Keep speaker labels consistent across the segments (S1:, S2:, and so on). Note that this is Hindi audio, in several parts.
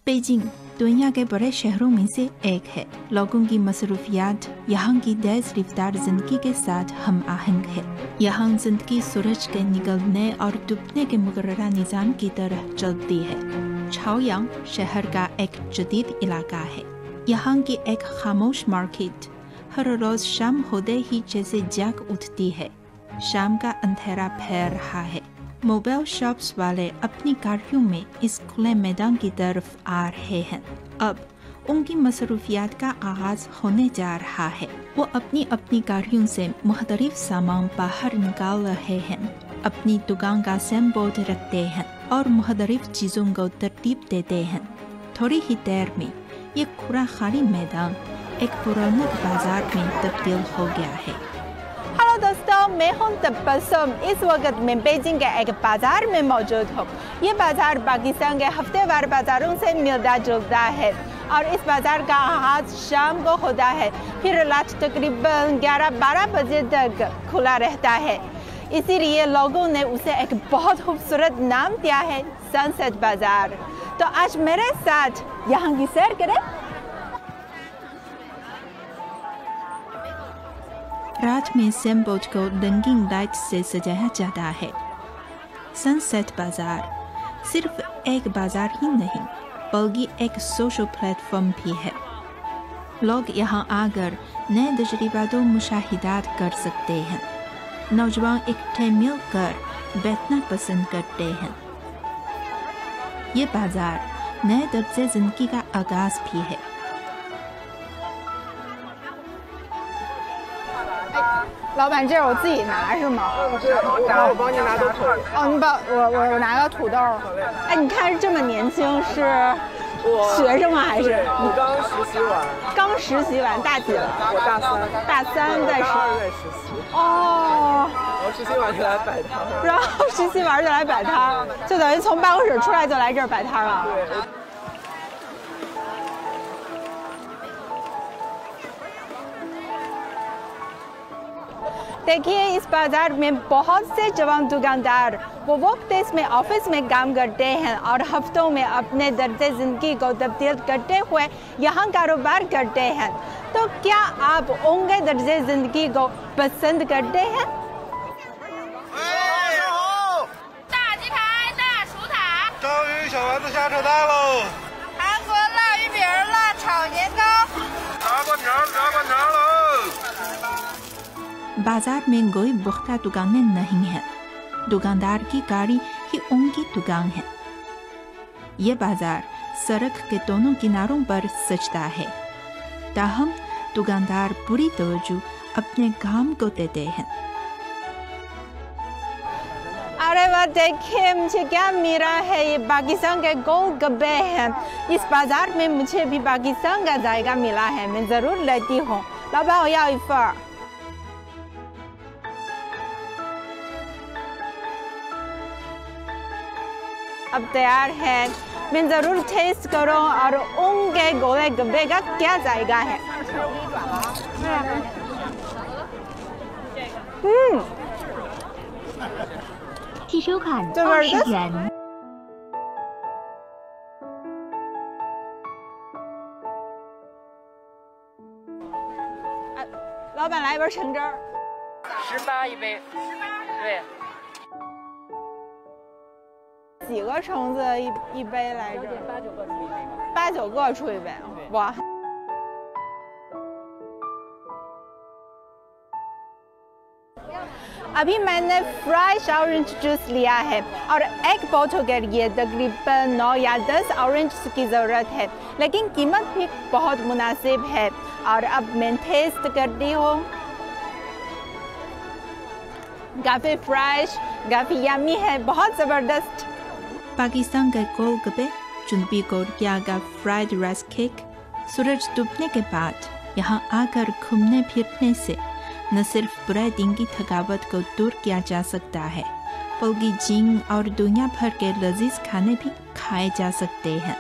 S1: बीजिंग दुनिया के बड़े शहरों में से एक है। लोगों की मसरूफियात यहाँ की तेज रफ्तार जिंदगी के साथ हम आहंग है। यहाँ जिंदगी सूरज के निकलने और डूबने के मुकर्ररा निज़ाम की तरह चलती है। चाओयांग शहर का एक जदीद इलाका है। यहाँ की एक खामोश मार्केट हर रोज शाम होते ही जैसे जाग उठती है। शाम का अंधेरा फैल रहा है। मोबाइल शॉप्स वाले अपनी गाड़ियों में इस खुले मैदान की तरफ आ रहे हैं। अब उनकी मसरूफियात का आगाज होने जा रहा है। वो अपनी अपनी गाड़ियों से मुख्तलिफ सामान बाहर निकाल रहे हैं, अपनी दुकान का साइन बोर्ड रखते हैं और मुख्तलिफ चीज़ों को तरतीब देते हैं। थोड़ी ही देर में ये पूरा खाली मैदान एक पुराने बाजार में तब्दील हो गया है।
S2: हेलो दोस्तों, मैं हूं तबस्सुम। इस वक्त मैं बीजिंग के एक बाजार में मौजूद हूं। ये बाजार पाकिस्तान के हफ्तेवार बाजारों से मिलता जुलता है और इस बाजार का आगाज शाम को होता है, फिर रात तकरीबन 11-12 बजे तक खुला रहता है। इसीलिए लोगों ने उसे एक बहुत खूबसूरत नाम दिया है, सनसेट बाजार। तो आज मेरे साथ यहाँ की सैर करें।
S1: रात में साइन बोर्ड को रंगीन लाइट से सजाया जाता है। सनसेट बाजार सिर्फ एक बाजार ही नहीं बल्कि एक सोशल प्लेटफॉर्म भी है। लोग यहाँ आकर नए तजुर्बातों मुशाहिदात कर सकते हैं। नौजवान इकट्ठे मिलकर बैठना पसंद करते हैं। ये बाजार नए तर्ज़े ज़िंदगी का आगाज़ भी है।
S2: 老板，这是我自己拿是吗？
S3: 我帮你拿都可以。
S2: 哦，你帮我拿个土豆。哎，你看这么年轻，是学生吗？还是？
S3: 你刚实习完。
S2: 刚实习完，大几了？
S3: 我大三。
S2: 大三在
S3: 2月实习。
S2: 哦。
S3: 然后实习完就来摆摊。
S2: 然后实习完就来摆摊，就等于从办公室出来就来这儿摆摊了。
S3: 对。
S2: देखिए, इस बाजार में बहुत से जवान दुकानदार वो वक्त इसमें ऑफिस में काम करते हैं और हफ्तों में अपने दर्जे ज़िंदगी को तब्दील करते हुए यहाँ कारोबार करते हैं। तो क्या आप उनके दर्जे ज़िंदगी को पसंद करते हैं?
S4: 大鸡排、大薯塔、
S3: 章鱼小丸子下车单喽！
S4: 韩国辣鱼饼、辣炒年糕、
S3: 炸灌肠喽！
S1: बाजार में कोई पुख्ता दुकानें नहीं हैं। दुकानदार की गाड़ी ही उनकी दुकान है। ये बाजार सड़क के दोनों किनारों पर सजता है। ताहम दुकानदार पूरी तवज्जो अपने काम को देते हैं।
S2: अरे वाह, देखिए मुझे क्या मिला है। ये पाकिस्तान के गोल गब्बे हैं। इस बाजार में मुझे भी पाकिस्तान का जायका मिला है। मैं ज़रूर लेती हूँ। 老板，我要一份儿。 अब तैयार है। मैं ज़रूर टेस्ट करूँ और उनके गोले गब्बे का क्या जायका है। जबरदस्त। 老板来一杯橙汁儿。
S4: 18一杯，对。
S2: 几个橙子一杯来着？8、9个出一杯。哇！ अभी मैंने फ्रेश ऑरेंज जूस लिया है और एक बोतल के लिए तकरीबन 9 या 10 ऑरेंज की ज़रूरत है, लेकिन कीमत भी बहुत मुनासिब है। और अब मैं टेस्ट करती हूँ। काफ़ी फ्रेश, काफ़ी यम्मी है, बहुत ज़बरदस्त।
S1: पाकिस्तान के गोलगप्पे, जुनूबी कोरिया का फ्राइड राइस केक। सूरज डूबने के बाद यहाँ आकर घूमने फिरने से न सिर्फ पूरे दिन की थकावट को दूर किया जा सकता है, बल्कि जिंग और दुनिया भर के लजीज खाने भी खाए जा सकते हैं।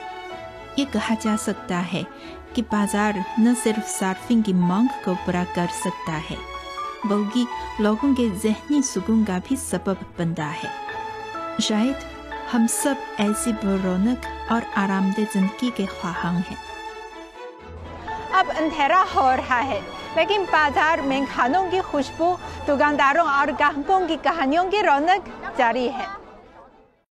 S1: ये कहा जा सकता है कि बाजार न सिर्फ सार्फिन की मांग को पूरा कर सकता है, बल्कि लोगों के ज़हनी सुकून का भी सबब बनता है। शायद हम सब ऐसी रौनक और आरामदेह जिंदगी के ख्वाहां हैं।
S2: अब अंधेरा हो रहा है, लेकिन बाजार में खानों की खुशबू, दुकानदारों और ग्राहकों की कहानियों की रौनक जारी है।